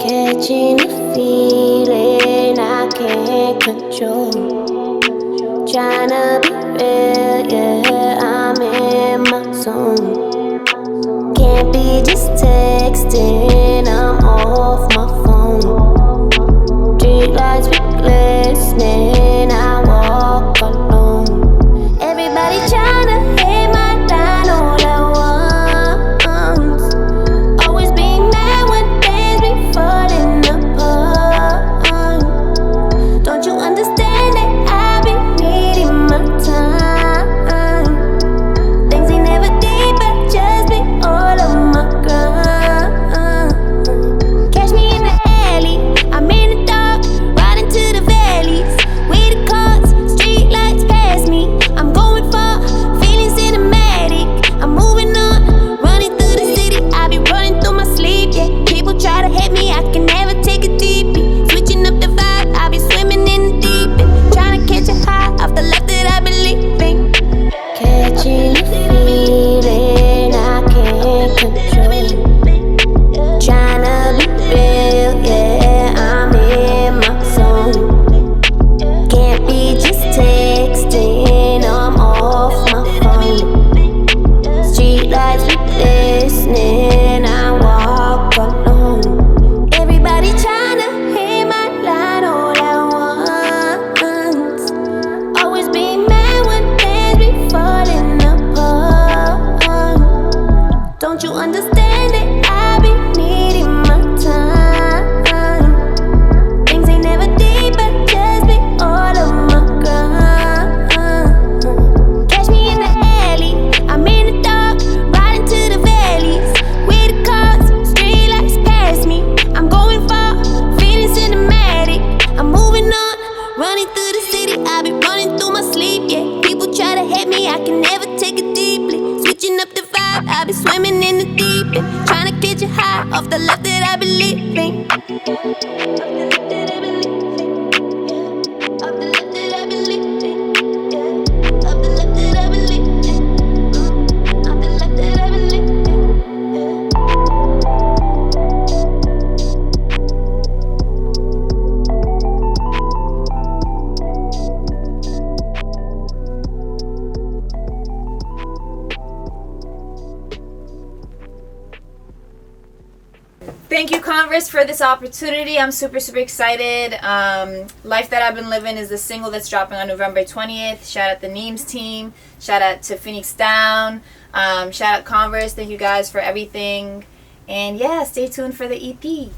Catching a feeling I can't control. Tryna be real, yeah, I'm in my zone. Can't be just texting, I'm off my phone. Street lights be glistening, I walk alone. Everybody tryna hit my line all at once. Always being mad when things be falling apart. Don't you understand that I be needing my time? Things ain't never deep, but just be all of my grind. Catch me in the alley, I'm in the dark, riding to the valleys. We the cars, street lights pass me. I'm going far, feeling cinematic. I'm moving on, running through the city. I be running through my sleep, yeah. People try to hate me, I can never take it deeply. Switching up the vibe, I be swimming in the deep end. Trying to catch a high off the love that I believe in. Catching a feeling I can't control. Tryna be real, yeah, I'm in my zone. Can't be just texting, I'm off my phone. Street lights be glistening, I walk alone. Everybody tryna hit my line all at once. Always be mad when things be falling apart. Don't you understand that I be needing my time? Things ain't never deep, but just be all of my grind. Catch me in the alley, I'm in the dark, riding to the valleys. We the cars, street lights pass me. I'm going far, feeling cinematic. I'm moving on, running through the city. I be running through my sleep, yeah. People try to hate me, I can never take it deeply. Switching up the vibe, I be swimming in the deep end. Trying to catch a high off the love that I believe in. Off the love that I believe in, yeah. Off the love that I believe in, yeah. Off the love that I believe in, off the love that I believe in, yeah. Thank you, Converse, for this opportunity. I'm super excited. Life That I've Been Living is the single that's dropping on November 20th. Shout out the Neemz team. Shout out to Phoenix Down. Shout out Converse. Thank you guys for everything. And yeah, stay tuned for the EP.